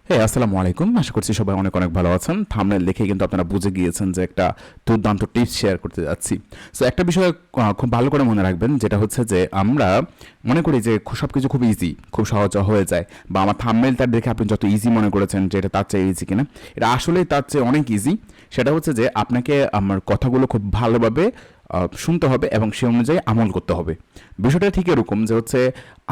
হ্যাঁ, আসসালামু আলাইকুম। আশা করছি সবাই অনেক অনেক ভালো আছেন। থাম্বনেল দেখে কিন্তু আপনারা বুঝে গিয়েছেন যে একটা দুর্দান্ত টিপস শেয়ার করতে যাচ্ছি। সো একটা বিষয় খুব ভালো করে মনে রাখবেন, যেটা হচ্ছে যে আমরা মনে করি যে সবকিছু খুব ইজি, খুব সহজ হয়ে যায়, বা আমার থাম্বনেলটা দেখে আপনি যত ইজি মনে করেছেন যে এটা তার চেয়ে ইজি কিনা, এটা আসলেই তার চেয়ে অনেক ইজি। সেটা হচ্ছে যে আপনাকে আমার কথাগুলো খুব ভালোভাবে শুনতে হবে এবং সে অনুযায়ী আমল করতে হবে। বিষয়টা ঠিক এরকম যে হচ্ছে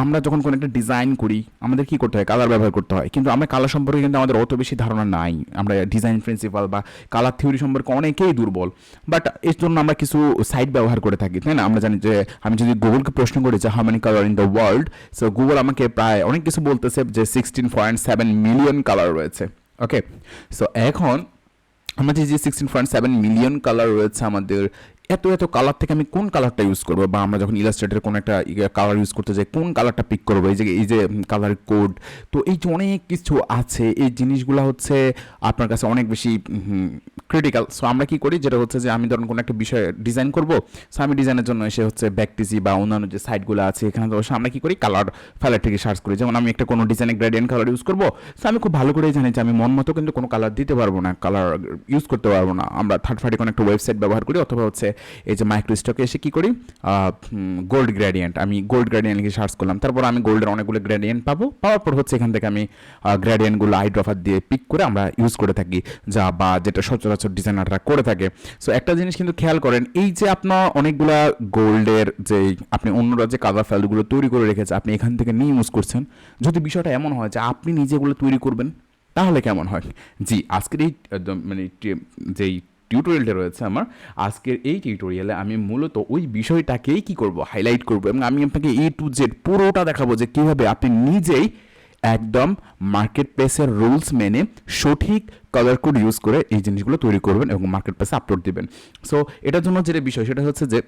আমরা যখন কোনো একটা ডিজাইন করি আমাদের কি করতে হয়, কালার ব্যবহার করতে হয়, কিন্তু আমরা কালার সম্পর্কে কিন্তু আমাদের অত বেশি ধারণা নাই। আমরা ডিজাইন প্রিন্সিপাল বা কালার থিওরি সম্পর্কে অনেকেই দুর্বল। বাট এর জন্য আমরা কিছু সাইট ব্যবহার করে থাকি, তাই না? আমরা জানি যে আমি যদি গুগলকে প্রশ্ন করি যে how many colour in the world, so Google আমাকে প্রায় অনেক কিছু বলতেছে যে 16.7 মিলিয়ন কালার রয়েছে। ওকে, সো এখন আমাদের যে 16.7 মিলিয়ন কালার রয়েছে, আমাদের এত এত কালার থেকে আমি কোন কালারটা ইউজ করবো, বা আমরা যখন ইলাস্ট্রেটরে কোনো একটা কালার ইউজ করতে যাই কোন কালারটা পিক করবো, এই যে কালার কোড, তো এই যে অনেক কিছু আছে, এই জিনিসগুলো হচ্ছে আপনার কাছে অনেক বেশি ক্রিটিক্যাল। সো আমরা কি করি, যেটা হচ্ছে যে আমি ধরুন কোনো একটা বিষয় ডিজাইন করবো, সো আমি ডিজাইনের জন্য এসে হচ্ছে ব্যাকটিজি বা অন্যান্য যে সাইটগুলো আছে এখানে তো আমরা কি করি, কালার ফ্যালেট থেকে সার্চ করি। যেমন আমি একটা কোনো ডিজাইনে গ্রেডিয়েন্ট কালার ইউজ করবো, সো আমি খুব ভালো করেই জানি যে আমি মন মতো কিন্তু কোনো কালার দিতে পারবো না, কালার ইউজ করতে পারবো না। আমরা থার্ড পার্টি কোনো একটা ওয়েবসাইট ব্যবহার করি, অথবা হচ্ছে এই যে মাইক্রো স্টকে এসে কী করি, গোল্ড গ্রেডিয়েন্ট, আমি গোল্ড গ্রেডিয়েন্ট লিখে সার্চ করলাম, তারপর আমি গোল্ডের অনেকগুলো গ্রেডিয়েন্ট পাবো, পাওয়ার পর হচ্ছে এখান থেকে আমি গ্রেডিয়েন্টগুলো আই ড্রপার দিয়ে পিক করে আমরা ইউজ করে থাকি, যা বা যেটা সচরাচর ডিজাইনাররা করে থাকে। সো একটা জিনিস কিন্তু খেয়াল করেন, এই যে আপনার অনেকগুলা গোল্ডের যে আপনি অন্যরা যে কালার ফাইলগুলো তৈরি করে রেখেছে আপনি এখান থেকে নিয়ে ইউজ করছেন, যদি বিষয়টা এমন হয় যে আপনি নিজেগুলো তৈরি করবেন, তাহলে কেমন হয়? জি, আজকের এই মানে যেই টিউটোরিয়ালটা রয়েছে আমার, আজকের এই টিউটোরিয়ালে আমি মূলত ওই বিষয়টাকেই কি করব, হাইলাইট করব, এবং আমি আপনাকে A to Z পুরোটা দেখাবো যে কীভাবে আপনি নিজেই একদম মার্কেট প্লেসের রুলস মেনে সঠিক কালার কোড ইউজ করে এই জিনিসগুলো তৈরি করবেন এবং মার্কেট প্লেসে আপলোড দিবেন। সো এটার জন্য যেটা বিষয় সেটা হচ্ছে যে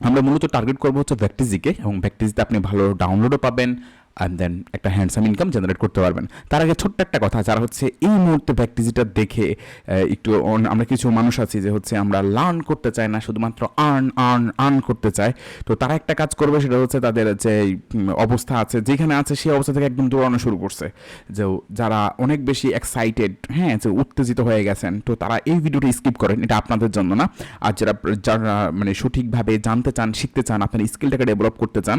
আমরা মূলত টার্গেট করবো হচ্ছে ভ্যাকটিজিকে, এবং ভ্যাকটিজিতে আপনি ভালো ডাউনলোডও পাবেন, অ্যান্ড দেন একটা হ্যান্ডসাম ইনকাম জেনারেট করতে পারবেন। তার আগে ছোট্ট একটা কথা, যারা হচ্ছে এই মুহূর্তে ভ্যাকটিজিটা দেখে একটু আমরা কিছু মানুষ আছি যে হচ্ছে আমরা লার্ন করতে চাই না, শুধুমাত্র আর্ন করতে চায়, তো তারা একটা কাজ করবে, সেটা হচ্ছে তাদের যে অবস্থা আছে যেখানে আছে সেই অবস্থা থেকে একদম দৌড়ানো শুরু করছে। যে যারা অনেক বেশি এক্সাইটেড, হ্যাঁ, যে উত্তেজিত হয়ে গেছেন, তো তারা এই ভিডিওটা স্কিপ করেন, এটা আপনাদের জন্য না। আর যারা মানে সঠিকভাবে জানতে চান, শিখতে চান, আপনার স্কিলটাকে ডেভেলপ করতে চান,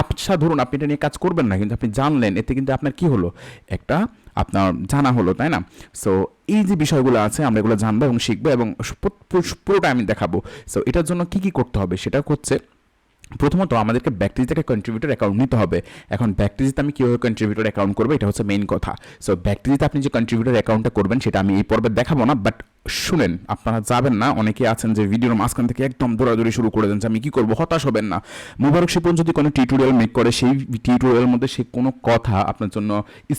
আচ্ছা ধরুন আপনি এটা নিয়ে কাজ করবেন না, কিন্তু আপনি জানলেন, এতে কিন্তু আপনার কি হলো, একটা আপনার জানা হলো, তাই না? সো এই যে বিষয়গুলো আছে আমরা এগুলো জানবো এবং শিখবো, এবং পুরোটা আমি দেখাবো। সো এটার জন্য কি কি করতে হবে সেটা হচ্ছে, প্রথমত আমাদেরকে ব্যাকটিজিতে একটা কন্ট্রিবিউটর অ্যাকাউন্ট নিতে হবে। এখন ব্যাকটিজিতে আমি কীভাবে কন্ট্রিবিউটর অ্যাকাউন্ট করবো, এটা হচ্ছে মেইন কথা। সো ব্যাকটিজিতে আপনি যে কন্ট্রিবিউটর অ্যাকাউন্টটা করবেন সেটা আমি এই পর্বে দেখাবো না, বাট শুনেন, আপনারা যাবেন না, অনেকে আছেন যে ভিডিওর মাঝখান থেকে একদম দৌড়াদৌড়ি শুরু করে দেন যে আমি কী করবো, হতাশ হবেন না। মুবারক শিপন যদি কোনো টিউটোরিয়াল মেক করে, সেই টিউটোরিয়ালের মধ্যে সে কোনো কথা আপনার জন্য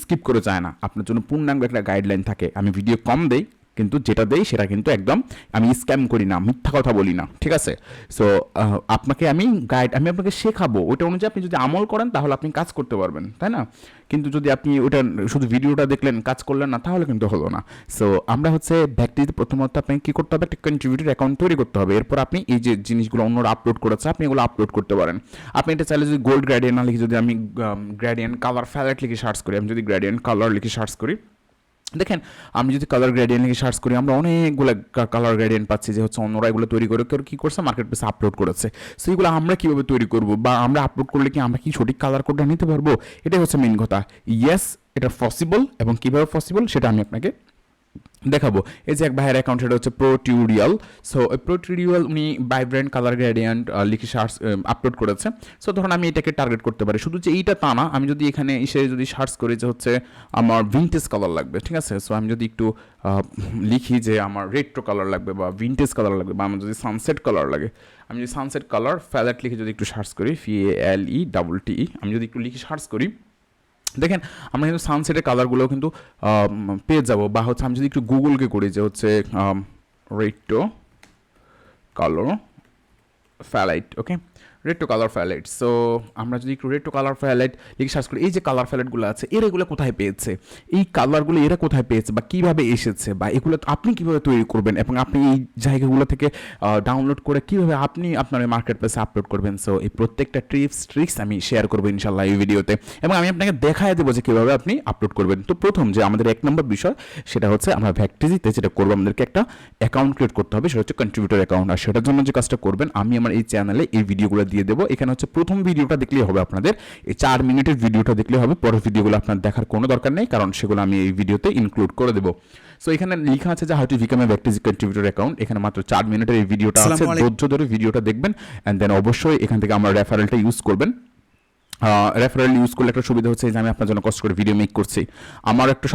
স্কিপ করে যায় না, আপনার জন্য পূর্ণাঙ্গ একটা গাইডলাইন থাকে। আমি ভিডিও কম দেই, কিন্তু যেটা দেই সেটা কিন্তু একদম, আমি স্ক্যাম করি না, মিথ্যা কথা বলি না, ঠিক আছে? সো আপনাকে আমি আপনাকে শেখাবো, ওইটা অনুযায়ী আপনি যদি আমল করেন তাহলে আপনি কাজ করতে পারবেন, তাই না? কিন্তু যদি আপনি ওটা শুধু ভিডিওটা দেখলেন, কাজ করলেন না, তাহলে কিন্তু হলো না। সো আমরা হচ্ছে ভ্যাকটিজিতে প্রথমত আপনাকে কী করতে হবে, একটা কন্ট্রিবিউটর অ্যাকাউন্ট তৈরি করতে হবে। এরপর আপনি এই যে জিনিসগুলো অন্যরা আপলোড করেছে আপনি এগুলো আপলোড করতে পারেন। আপনি এটা চাইলে যদি গোল্ড গ্রেডিয়েন্ট না লিখে যদি আমি গ্রেডিয়েন্ট কালার ফ্যালেট লিখে সার্চ করি, আমি যদি গ্রেডিয়েন্ট কালার লিখে সার্চ করি, দেখেন আমি যদি কালার গ্রেডিয়েন্ট লিখে সার্চ করি আমরা অনেকগুলো কালার গ্রেডিয়েন্ট পাচ্ছি, যে হচ্ছে অন্যরা এগুলো তৈরি করে কেউ কী করছে, মার্কেট প্লেসে আপলোড করেছে। সো এগুলো আমরা কীভাবে তৈরি করবো, বা আমরা আপলোড করলে কি আমরা কি সঠিক কালার কোডটা নিতে পারবো, এটাই হচ্ছে মেন কথা। ইয়েস, এটা পসিবল, এবং কীভাবে পসিবল সেটা আমি আপনাকে দেখাবো। এই যে এক ভাইয়ের অ্যাকাউন্ট, সেটা হচ্ছে প্রোটিউরিয়াল। সো ওই প্রোটিউরিয়াল উনি ভাইব্রেন্ট কালার গ্রেডিয়েন্ট লিখে সার্চ আপলোড করেছে। সো ধরুন আমি এটাকে টার্গেট করতে পারি, শুধু যে এইটা তা না, আমি যদি এখানে এসে যদি সার্চ করি যে হচ্ছে আমার ভিনটেজ কালার লাগবে, ঠিক আছে? সো আমি যদি একটু লিখি যে আমার রেট্রো কালার লাগবে বা ভিনটেজ কালার লাগবে, বা আমার যদি সানসেট কালার লাগে, আমি যদি সানসেট কালার ফ্যালেট লিখে যদি একটু সার্চ করি, FALETTE, আমি যদি একটু লিখে সার্চ করি, দেখেন আমরা কিন্তু সানসেটের কালারগুলো কিন্তু পেয়ে যাবো। বা হচ্ছে আমি যদি একটু গুগলকে করি যে হচ্ছে retro colour palette, okay, retro colour palette. So আমরা যদি একটু রেড টু কালার প্যালেট লিখে সার্চ করি, এই যে কালার প্যালেটগুলো আছে এগুলো কোথায় পেয়েছে, এই কালারগুলো এরা কোথায় পেয়েছে বা কীভাবে এসেছে, বা এগুলো আপনি কীভাবে তৈরি করবেন এবং আপনি এই জায়গাগুলো থেকে ডাউনলোড করে কীভাবে আপনি আপনার মার্কেট প্লেসে আপলোড করবেন। সো এই প্রত্যেকটা ট্রিক্স আমি শেয়ার করবো ইনশাল্লাহ এই ভিডিওতে, এবং আমি আপনাকে দেখায় দেবো যে কীভাবে আপনি আপলোড করবেন। তো প্রথম যে আমাদের 1 নম্বর বিষয় সেটা হচ্ছে আমরা ভ্যাকটিজিতে যেটা করবো, আমাদেরকে একটা অ্যাকাউন্ট ক্রিয়েট করতে হবে, সেটা হচ্ছে কন্ট্রিবিউটর অ্যাকাউন্ট। আর সেটার জন্য যে কাজটা করবেন, আমি আমার এই চ্যানেলে এই ভিডিওগুলো দিয়ে দেবো। এখানে হচ্ছে প্রথম ভিডিওটা দেখলেই হবে, আপনাদের এই 4 মিনিটের ভিডিওটা দেখলেই হবে, পরের ভিডিওগুলো আপনার দেখার কোনো দরকার নেই, কারণ সেগুলো আমি এই ভিডিওতে ইনক্লুড করে দেবো। সো এখানে লেখা আছে যে how to become a Vecteezy contributor account. এখানে মাত্র 4 মিনিটের এই ভিডিওটা আছে, ধৈর্য ধরে ভিডিওটা দেখবেন, অ্যান্ড দেন অবশ্যই এখান থেকে আমার রেফারেলটা ইউজ করবেন। রেফারেল ইউজ করলে একটা সুবিধা হচ্ছে যে আমি আপনার জন্য কষ্ট করে ভিডিও মেক করছি, আমার একটা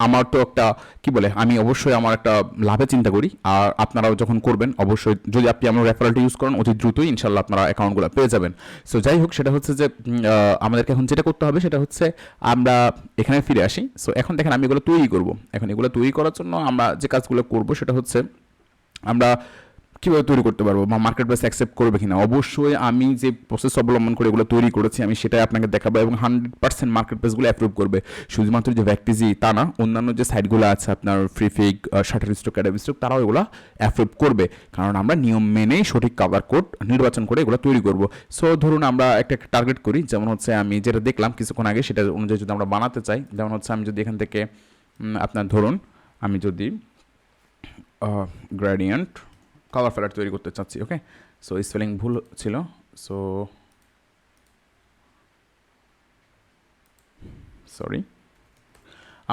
আমার তো একটা কি বলে, আমি অবশ্যই আমার একটা লাভে চিন্তা করি। আর আপনারাও যখন করবেন অবশ্যই যদি আপনি আমার রেফারেলটা ইউজ করেন অতি দ্রুতই ইনশাল্লাহ আপনারা অ্যাকাউন্টগুলো পেয়ে যাবেন। সো যাই হোক, সেটা হচ্ছে যে আমাদেরকে এখন যেটা করতে হবে সেটা হচ্ছে আমরা এখানে ফিরে আসি। সো এখন দেখেন আমি এগুলো তৈরি করব। এখন এগুলো তৈরি করার জন্য আমরা যে কাজগুলো করব সেটা হচ্ছে আমরা কীভাবে তৈরি করতে পারবো বা মার্কেট প্লেস অ্যাকসেপ্ট করবে কিনা। অবশ্যই আমি যে প্রসেস অবলম্বন করে এগুলো তৈরি করেছি আমি সেটাই আপনাকে দেখাবো, এবং 100% মার্কেট প্লেসগুলো অ্যাপ্রুভ করবে। শুধুমাত্র যে ভ্যাকটিজি তা না, অন্যান্য যে সাইটগুলো আছে আপনার ফ্রিফিক, শাটারস্টক, অ্যাডাবস্টক, তারাও এগুলো অ্যাপ্রুভ করবে, কারণ আমরা নিয়ম মেনেই সঠিক কালার কোড নির্বাচন করে এগুলো তৈরি করব। সো ধরুন আমরা একটা টার্গেট করি, যেমন হচ্ছে আমি যেটা দেখলাম কিছুক্ষণ আগে সেটা অনুযায়ী যদি আমরা বানাতে চাই, যেমন হচ্ছে আমি যদি এখান থেকে আপনার ধরুন আমি যদি গ্রেডিয়েন্ট কালার প্যালেট তৈরি করতে চাচ্ছি, ওকে। সো স্পেলিং ভুল ছিল, সো সরি।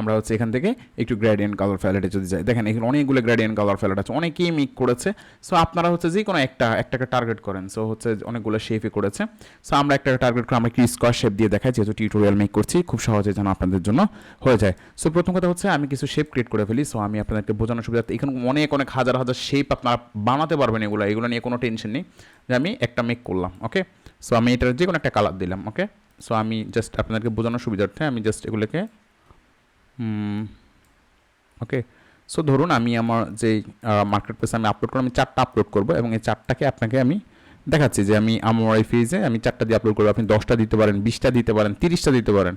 আমরা হচ্ছে এখান থেকে একটু গ্রেডিয়েন্ট কালার প্যালেটে যদি যাই, দেখেন এখানে অনেকগুলো গ্রেডিয়েন্ট কালার প্যালেট আছে, অনেকেই মিক করেছে। সো আপনারা হচ্ছে যে কোনো একটাকে টার্গেট করেন। সো হচ্ছে অনেকগুলো শেপই করেছে। সো আমরা একটাকে টার্গেট করে আমরা কি স্কোয়ার শেপ দিয়ে দেখাই, যেহেতু টিউটোরিয়াল মেক করছি খুব সহজে যেন আপনাদের জন্য হয়ে যায়। সো প্রথম কথা হচ্ছে আমি কিছু শেপ ক্রিয়েট করে ফেলি। সো আমি আপনাদেরকে বোঝানোর সুবিধার্থে এখানে অনেক হাজার শেপ আপনারা বানাতে পারবেন, এগুলো নিয়ে কোনো টেনশন নেই। যে আমি একটা মেক করলাম, ওকে। সো আমি এটার যে কোনো একটা কালার দিলাম, ওকে। সো আমি জাস্ট আপনাদেরকে বোঝানোর সুবিধার্থে আমি জাস্ট এগুলোকে ওকে। সো ধরুন আমি আমার যে মার্কেট প্লেসে আমি আপলোড করবো, আমি 4টা আপলোড করবো, এবং এই 4টাকে আপনাকে আমি দেখাচ্ছি যে আমি আমার এই ফেজে আমি 4টা দিয়ে আপলোড করবো। আপনি 10টা দিতে পারেন, 20টা দিতে পারেন, 30টা দিতে পারেন,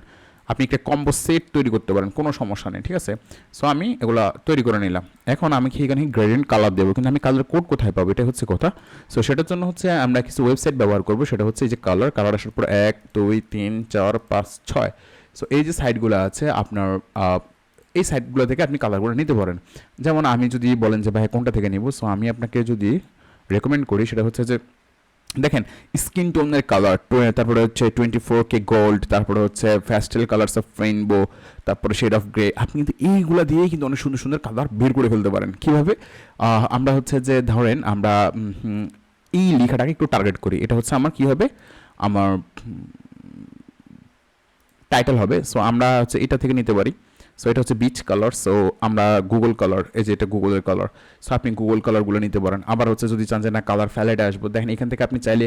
আপনি একটা কম্বো সেট তৈরি করতে পারেন, কোনো সমস্যা নেই, ঠিক আছে। সো আমি এগুলো তৈরি করে নিলাম। এখন আমি এখানে গ্রেডিয়েন্ট কালার দেবো, কিন্তু আমি কালার কোড কোথায় পাবো, এটা হচ্ছে কথা। সো সেটার জন্য হচ্ছে আমরা কিছু ওয়েবসাইট ব্যবহার করবো, সেটা হচ্ছে এই যে কালার আসার পর 1 2 3 4 5 6। সো এই যে সাইটগুলো আছে আপনার এই সাইটগুলো থেকে আপনি কালারগুলো নিতে পারেন। যেমন আমি যদি বলেন যে ভাই কোনটা থেকে নিব, সো আমি আপনাকে যদি রেকমেন্ড করি সেটা হচ্ছে যে দেখেন স্কিন টোনের কালার, তারপরে হচ্ছে 24K গোল্ড, তারপরে হচ্ছে প্যাস্টেল কালার্স অফ রেইনবো, তারপরে শেড অফ গ্রে। আপনি কিন্তু এইগুলা দিয়েই কিন্তু অনেক সুন্দর সুন্দর কালার বের করে ফেলতে পারেন। কীভাবে? আমরা হচ্ছে যে ধরেন আমরা এই লেখাটাকে একটু টার্গেট করি, এটা হচ্ছে আমার কী হবে, আমার টাইটেল হবে। সো আমরা হচ্ছে এটা থেকে নিতে পারি। সো এটা হচ্ছে বিচ কালার। সো আমরা গুগল কালার, এই যে এটা গুগলের কালার। সো আপনি গুগল কালারগুলো নিতে পারেন। আবার হচ্ছে যদি চান যে না কালার প্যালেটে আসবো, দেখেন এখান থেকে আপনি চাইলে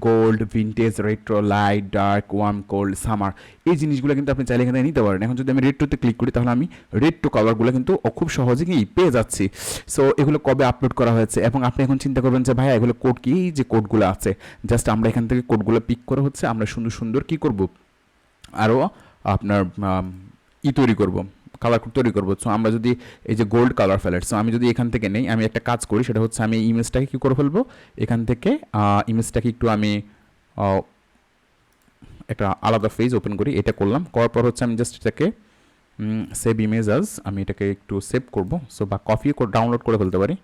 gold, vintage, retro, light, dark, warm, cold, summer, এই জিনিসগুলো কিন্তু আপনি চাইলে এখান থেকে নিতে পারেন। এখন যদি আমি রেড টুতে ক্লিক করি তাহলে আমি রেড টু কালারগুলো কিন্তু খুব সহজে কি পেয়ে যাচ্ছি। সো এগুলো কবে আপলোড করা হয়েছে, এবং আপনি এখন চিন্তা করবেন যে ভাইয়া এগুলো কোড কি, যে কোডগুলো আছে জাস্ট আমরা এখান থেকে কোডগুলো পিক করে হচ্ছে আমরা সুন্দর সুন্দর কী করব, আরও আপনার তৈরি করব, কালার তৈরি করবো। সো আমরা যদি এই যে গোল্ড কালার প্যালেট, সো আমি যদি এখান থেকে নেই, আমি একটা কাজ করি, সেটা হচ্ছে আমি ইমেজটাকে কী করে ফেলবো, এখান থেকে ইমেজটাকে একটু আমি একটা আলাদা পেজ ওপেন করি, এটা করলাম, করার পর হচ্ছে আমি জাস্ট এটাকে সেভ ইমেজ আজ, আমি এটাকে একটু সেভ করব। সো বা কপি ডাউনলোড করে ফেলতে পারি,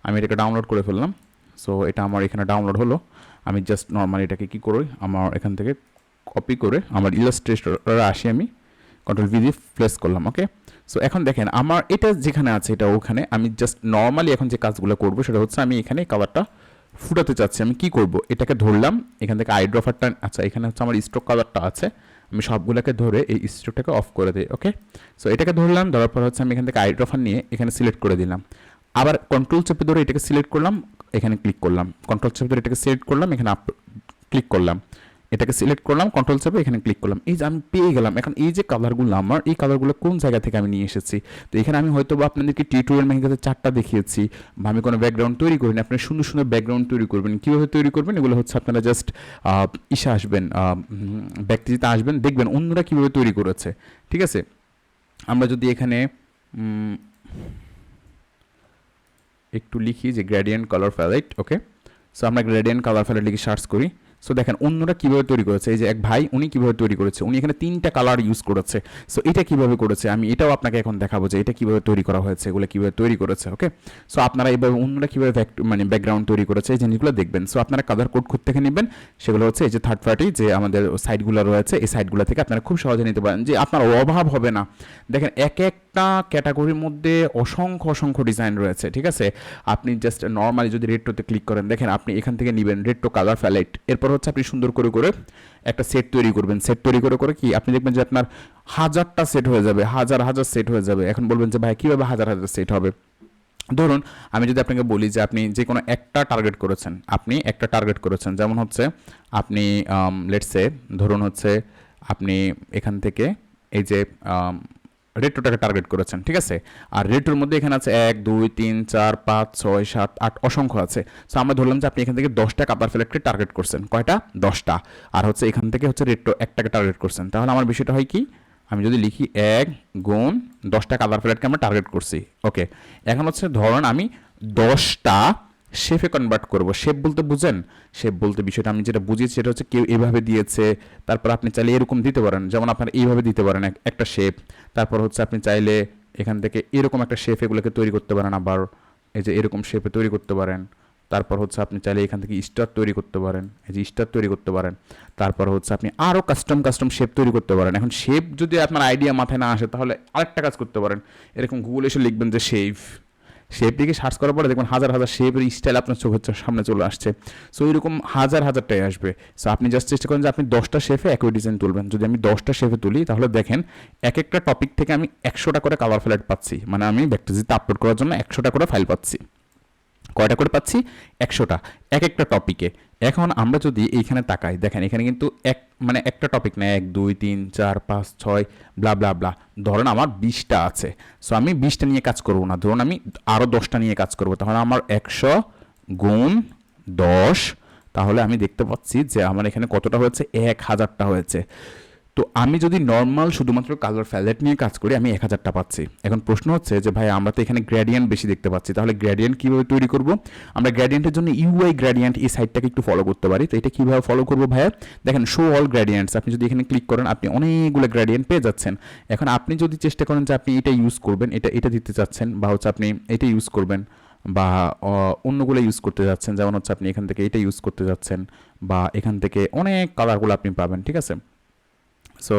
আমি এটাকে ডাউনলোড করে ফেললাম। সো এটা আমার এখানে ডাউনলোড হলো। আমি জাস্ট নর্মালি এটাকে কী করি, আমার এখান থেকে কপি করে আমার ইলাস্ট্রেটরে আসি, আমি Ctrl+V দিয়ে প্লেস করলাম, ওকে। সো এখন দেখেন আমার এটা যেখানে আছে এটা ওখানে, আমি জাস্ট নর্মালি এখন যে কাজগুলো করবো সেটা হচ্ছে আমি এখানে কালারটা ফুটাতে চাচ্ছি। আমি কি করব, এটাকে ধরলাম, এখান থেকে আইড্রপারটা, আচ্ছা এখানে হচ্ছে আমার স্ট্রোক কালারটা আছে, আমি সবগুলোকে ধরে এই স্ট্রোকটাকে অফ করে দিই, ওকে। সো এটাকে ধরলাম, ধরার পর হচ্ছে আমি এখান থেকে আইড্রপার নিয়ে এখানে সিলেক্ট করে দিলাম, আবার কন্ট্রোল চেপে ধরে এটাকে সিলেক্ট করলাম, এখানে ক্লিক করলাম, কন্ট্রোল চেপে ধরে এটাকে সিলেক্ট করলাম, এখানে ক্লিক করলাম, এটাকে সিলেক্ট করলাম, কন্ট্রোল চেপে এখানে ক্লিক করলাম, এই যে আমি পেয়ে গেলাম। এখন এই যে কালারগুলো আমার, এই কালারগুলো কোন জায়গা থেকে আমি নিয়ে এসেছি? তো এখানে আমি হয়তো বা আপনাদেরকে টিউটোরিয়াল মেকারে 4টা দেখিয়েছি, বা আমি কোনো ব্যাকগ্রাউন্ড তৈরি করিনি। আপনারা সুন্দর সুন্দর ব্যাকগ্রাউন্ড তৈরি করবেন। কীভাবে তৈরি করবেন এগুলো হচ্ছে আপনারা জাস্ট ইসে আসবেন, ব্যক্তিতে আসবেন, দেখবেন অন্যরা কীভাবে তৈরি করেছে। ঠিক আছে, আমরা যদি এখানে একটু লিখি যে গ্রেডিয়েন্ট কালার প্যালেট, ওকে। সো আমরা গ্রেডিয়েন্ট কালার প্যালেট লিখে সার্চ করি। সো দেখেন অন্যরা কীভাবে তৈরি করেছে। এই যে এক ভাই, উনি কীভাবে তৈরি করেছে, উনি এখানে 3টা কালার ইউজ করেছে। সো এটা কীভাবে করেছে আমি এটাও আপনাকে এখন দেখাবো যে এটা কীভাবে তৈরি করা হয়েছে, এগুলো কীভাবে তৈরি করেছে, ওকে। সো আপনারা এইভাবে অন্যরা কীভাবে মানে ব্যাকগ্রাউন্ড তৈরি করেছে এই জিনিসগুলো দেখবেন। সো আপনারা কালার কোড খুঁজে থেকে নেবেন, সেগুলো হচ্ছে এই যে থার্ড পার্টি যে আমাদের সাইটগুলো রয়েছে, এই সাইটগুলো থেকে আপনারা খুব সহজে নিতে পারেন, যে আপনার অভাব হবে না। দেখেন এক একটা ক্যাটাগরির মধ্যে অসংখ্য অসংখ্য ডিজাইন রয়েছে। ঠিক আছে, আপনি জাস্ট নর্মালি যদি রেট্রোতে ক্লিক করেন, দেখেন আপনি এখান থেকে নেবেন রেট্রো কালার প্যালেট। এরপর হচ্ছে আপনি সুন্দর করে করে একটা সেট তৈরি করবেন। সেট তৈরি করে করে কি আপনি দেখবেন যে আপনার 1000টা সেট হয়ে যাবে, হাজার হাজার সেট হয়ে যাবে। এখন বলবেন যে ভাই কীভাবে হাজার হাজার সেট হবে? ধরুন আমি যদি আপনাকে বলি যে আপনি যে কোনো একটা টার্গেট করেছেন, আপনি একটা টার্গেট করেছেন, যেমন হচ্ছে আপনি লেটসে ধরুন হচ্ছে আপনি এখান থেকে এই যে রেট্রোটাকে টার্গেট করেছেন। ঠিক আছে, আর রেট্রোর মধ্যে এখানে আছে 1 2 3 4 5 6 7 8 অসংখ্য আছে। সো আমরা ধরলাম যে আপনি এখান থেকে 10টা কালার প্যালেটকে টার্গেট করছেন। কয়টা? 10টা। আর হচ্ছে এখান থেকে হচ্ছে রেট্রো একটাকে টার্গেট করছেন। তাহলে আমার বিষয়টা হয় কি, আমি যদি লিখি 1 গুণ 10টা কালার প্যালেটকে আমরা টার্গেট করছি, ওকে। এখন হচ্ছে ধরুন আমি 10টা শেপে কনভার্ট করব। শেপ বলতে বুঝেন? শেপ বলতে বিষয়টা আমি যেটা বুঝিয়েছি সেটা হচ্ছে কেউ এভাবে দিয়েছে, তারপর আপনি চাইলে এরকম দিতে পারেন, যেমন আপনার এইভাবে দিতে পারেন একটা শেপ। তারপর হচ্ছে আপনি চাইলে এখান থেকে এরকম একটা শেপ এগুলোকে তৈরি করতে পারেন, আবার এই যে এরকম শেপে তৈরি করতে পারেন। তারপর হচ্ছে আপনি চাইলে এখান থেকে স্টার তৈরি করতে পারেন, এই যে স্টার তৈরি করতে পারেন। তারপর হচ্ছে আপনি আরও কাস্টম শেপ তৈরি করতে পারেন। এখন শেপ যদি আপনার আইডিয়া মাথায় না আসে তাহলে আরেকটা কাজ করতে পারেন, এরকম গুগলে এসে লিখবেন যে শেপ দিকে সার্চ করার পরে দেখবেন হাজার হাজার শেপের স্টাইল আপনার চোখের সামনে চলে আসছে। সো এরকম হাজার হাজারটাই আসবে। সো আপনি জাস্ট চেষ্টা করেন যে আপনি 10টা শেপে একই ডিজাইন তুলবেন। যদি আমি 10টা শেপে তুলি তাহলে দেখেন এক একটা টপিক থেকে আমি 100টা করে কালার প্যালেট পাচ্ছি। মানে আমি ভেক্টরজিতে আপলোড করার জন্য 100টা করে ফাইল পাচ্ছি। কয়টা করে পাচ্ছি? 100টা, এক একটা টপিকে। এখন আমরা যদি এইখানে তাকাই, দেখেন এখানে কিন্তু মানে একটা টপিক না, 1 2 3 4 5 6 ব্লা ব্লা ব্লা। ধরুন আমার 20টা আছে। সো আমি 20টা নিয়ে কাজ করব না, ধরুন আমি আরও 10টা নিয়ে কাজ করব। তাহলে আমার 100 গুণ 10, তাহলে আমি দেখতে পাচ্ছি যে আমার এখানে কতটা হয়েছে? 1000টা হয়েছে। তো আমি যদি নর্মাল শুধুমাত্র কালার প্যালেট নিয়ে কাজ করি আমি 1000টা পাচ্ছি। এখন প্রশ্ন হচ্ছে যে ভাই আমরা তো এখানে গ্রেডিয়েন্ট বেশি দেখতে পাচ্ছি, তাহলে গ্রেডিয়েন্ট কীভাবে তৈরি করব? আমরা গ্রেডিয়েন্টের জন্য ইউআই গ্রেডিয়েন্ট এই সাইটটাকে একটু ফলো করতে পারি। তো এটা কীভাবে ফলো করবো ভাইয়া? দেখেন শো অল গ্রেডিয়েন্টস, আপনি যদি এখানে ক্লিক করেন আপনি অনেকগুলো গ্রেডিয়েন্ট পেয়ে যাচ্ছেন। এখন আপনি যদি চেষ্টা করেন যে আপনি এটা ইউজ করবেন, এটা দিতে চাচ্ছেন, বা হচ্ছে আপনি এটা ইউজ করবেন, বা অন্যগুলো ইউজ করতে যাচ্ছেন, যেমন হচ্ছে আপনি এখান থেকে এটা ইউজ করতে যাচ্ছেন, বা এখান থেকে অনেক কালারগুলো আপনি পাবেন। ঠিক আছে, সো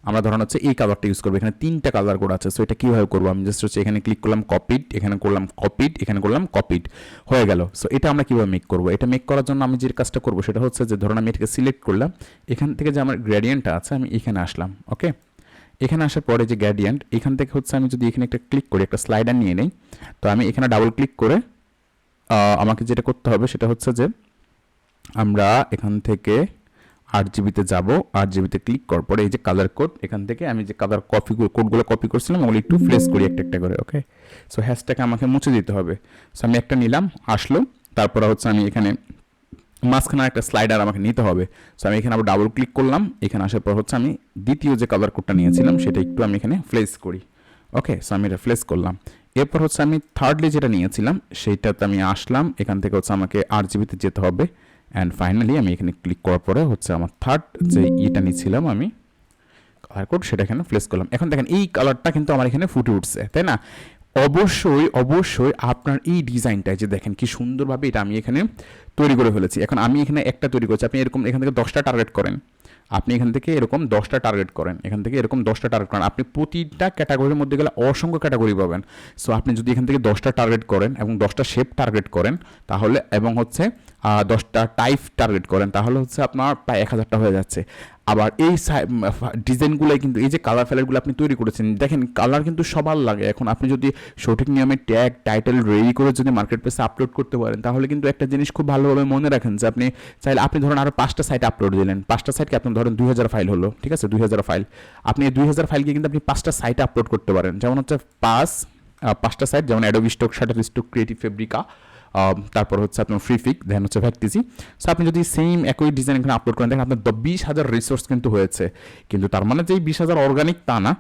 আমরা ধরুন হচ্ছে এই কালারটা ইউজ করবো। এখানে 3টা কালার কোড আছে। সো এটা কীভাবে করবো? আমি জাস্ট হচ্ছে এখানে ক্লিক করলাম কপিড, এখানে করলাম কপিড, এখানে করলাম কপিড, হয়ে গেল। সো এটা আমরা কীভাবে মেক করবো? এটা মেক করার জন্য আমি যে কাজটা করবো সেটা হচ্ছে যে ধরুন আমি এটাকে সিলেক্ট করলাম, এখান থেকে যে আমার গ্রেডিয়েন্টটা আছে আমি এখানে আসলাম, ওকে। এখানে আসার পরে যে গ্রেডিয়েন্ট, এখান থেকে হচ্ছে আমি যদি এখানে একটা ক্লিক করি, একটা স্লাইডার নিয়ে নেই, তো আমি এখানে ডাবল ক্লিক করে আমাকে যেটা করতে হবে সেটা হচ্ছে যে আমরা এখান থেকে RGBতে যাব, RGBতে ক্লিক করার পরে এই যে কালার কোড, এখান থেকে আমি যে কালার কোডগুলো কপি করছিলাম ওগুলো একটু প্লেস করি একটা একটা করে, ওকে। সো হ্যাশটাকে আমাকে মুছে দিতে হবে। সো আমি একটা নিলাম, আসলো। তারপরে হচ্ছে আমি এখানে মাঝখানে একটা স্লাইডার আমাকে নিতে হবে। সো আমি এখানে আবার ডাবল ক্লিক করলাম, এখানে আসার পর হচ্ছে আমি দ্বিতীয় যে কালার কোডটা নিয়েছিলাম সেটা একটু আমি এখানে প্লেস করি, ওকে। সো আমি এটা প্লেস করলাম। এরপর হচ্ছে আমি থার্ডলি যেটা নিয়েছিলাম সেইটাতে আমি আসলাম, এখান থেকে হচ্ছে আমাকে RGBতে যেতে হবে, অ্যান্ড ফাইনালি আমি এখানে ক্লিক করার পরে হচ্ছে আমার থার্ড যে এটা নিয়েছিলাম আমি কালার কোড সেটা এখানে প্লেস করলাম। এখন দেখেন এই কালারটা কিন্তু আমার এখানে ফুটে উঠছে, তাই না? অবশ্যই অবশ্যই আপনার এই ডিজাইনটা যে দেখেন কি সুন্দরভাবে এটা আমি এখানে তৈরি করে ফেলেছি। এখন আমি এখানে একটা তৈরি করছি, আপনি এরকম এখান থেকে 10টা টার্গেট করেন, আপনি এখান থেকে এরকম 10টা টার্গেট করেন, এখান থেকে এরকম 10টা টার্গেট করেন, আপনি প্রতিটা ক্যাটাগরির মধ্যে গেলে অসংখ্য ক্যাটাগরি পাবেন। সো আপনি যদি এখান থেকে 10টা টার্গেট করেন এবং 10টা শেপ টার্গেট করেন তাহলে, এবং হচ্ছে 10টা টাইপ টার্গেট করেন, তাহলে হচ্ছে আপনার প্রায় 1000টা হয়ে যাচ্ছে। আবার এই ডিজাইনগুলোই কিন্তু এই যে কালার ফ্যালারগুলো আপনি তৈরি করেছেন, দেখেন কালার কিন্তু সবার লাগে। এখন আপনি যদি সঠিক নিয়মে ট্যাগ টাইটেল রেডি করে যদি মার্কেট প্লেসে আপলোড করতে পারেন, তাহলে কিন্তু একটা জিনিস খুব ভালোভাবে মনে রাখেন যে আপনি চাইলে আপনি ধরেন আরও 5টা সাইট আপলোড দিলেন, 5টা সাইটকে আপনি ধরেন 2000 ফাইল হলো, ঠিক আছে, 2000 ফাইল, আপনি এই 2000 ফাইলকে কিন্তু আপনি 5টা সাইটে আপলোড করতে পারেন। যেমন হচ্ছে 5টা সাইট, যেমন Adobe stock, Shutterstock, creative Fabrica, তারপর হচ্ছে আপনার ফ্রি ফিক, দেন হচ্ছে ভ্যাকটিজি। সো আপনি যদি সেম একই ডিজাইন এখানে আপলোড করেন, দেখেন আপনার 20,000 রিসোর্স কিন্তু হয়েছে। কিন্তু তার মানে যে এই 20,000 অর্গানিক তা না,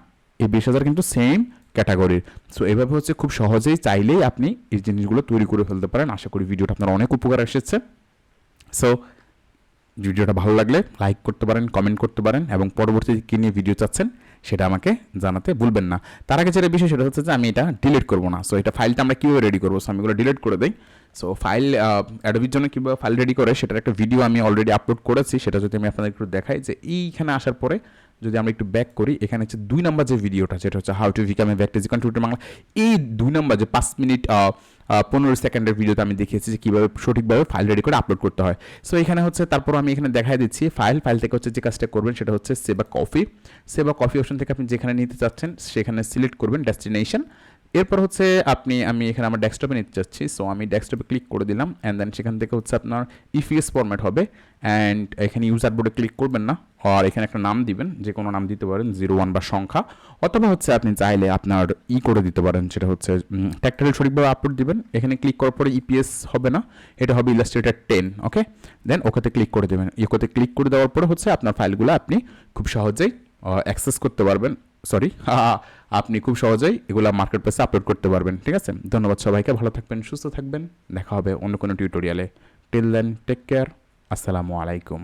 এই 20,000 কিন্তু সেম ক্যাটাগরির। সো এভাবে হচ্ছে খুব সহজেই চাইলেই আপনি এই জিনিসগুলো তৈরি করে ফেলতে পারেন। আশা করি ভিডিওটা আপনার অনেক উপকার এসেছে। সো ভিডিওটা ভালো লাগলে লাইক করতে পারেন, কমেন্ট করতে পারেন, এবং পরবর্তীতে কী নিয়ে ভিডিও চাচ্ছেন সেটা আমাকে জানাতে ভুলবেন না। তার আগে যেটা বিষয় সেটা হচ্ছে যে আমি এটা ডিলিট করবো না। সো এটা ফাইলটা আমরা কীভাবে রেডি করবো, সো আমি এগুলো ডিলিট করে দিই। সো ফাইল অ্যাডোবির জন্য কীভাবে ফাইল রেডি করে সেটার একটা ভিডিও আমি অলরেডি আপলোড করেছি। সেটা যদি আমি আপনাদের একটু দেখাই, যে এইখানে আসার পরে যদি আমরা একটু ব্যাক করি, এখানে হচ্ছে 2 নম্বর যে ভিডিওটা, যেটা হচ্ছে how to become a Vecteezy contributor Bangla, এই 2 নম্বর যে 5 মিনিট 15 সেকেন্ডের ভিডিওতে আমি দেখিয়েছি যে কীভাবে সঠিকভাবে ফাইল রেডি করে আপলোড করতে হয়। সো এখানে হচ্ছে তারপর আমি এখানে দেখাই দিচ্ছি ফাইল থেকে হচ্ছে যে কাজটা করবেন সেটা হচ্ছে সেভ আ কপি অপশন থেকে আপনি যেখানে নিতে চাচ্ছেন সেখানে সিলেক্ট করবেন ডেস্টিনেশন। এরপর হচ্ছে আমি এখানে আমার ডেস্কটপে নিতে চাচ্ছি। সো আমি ডেস্কটপে ক্লিক করে দিলাম, অ্যান্ড দেন সেখান থেকে হচ্ছে আপনার ইপিএস ফরম্যাট হবে, অ্যান্ড এখানে ইউজার বোর্ডে ক্লিক করবেন না, আর এখানে একটা নাম দিবেন, যে কোনো নাম দিতে পারেন, 01 বা সংখ্যা, অথবা হচ্ছে আপনি চাইলে আপনার করে দিতে পারেন, সেটা হচ্ছে ট্যাক্টাইল সঠিকভাবে আপলোড দিবেন। এখানে ক্লিক করার পরে ইপিএস হবে না, এটা হবে ইলাস্ট্রেটর 10। ওকে, দেন ওকেতে ক্লিক করে দেবেন। ওকেতে ক্লিক করে দেওয়ার পরে হচ্ছে আপনার ফাইলগুলো আপনি খুব সহজেই অ্যাক্সেস করতে পারবেন। আপনি খুব সহজেই এগুলো মার্কেট প্লেসে আপলোড করতে পারবেন। ঠিক আছে, ধন্যবাদ সবাইকে, ভালো থাকবেন, সুস্থ থাকবেন, দেখা হবে অন্য কোনো টিউটোরিয়ালে। টিল দেন টেক কেয়ার, আসসালামু আলাইকুম।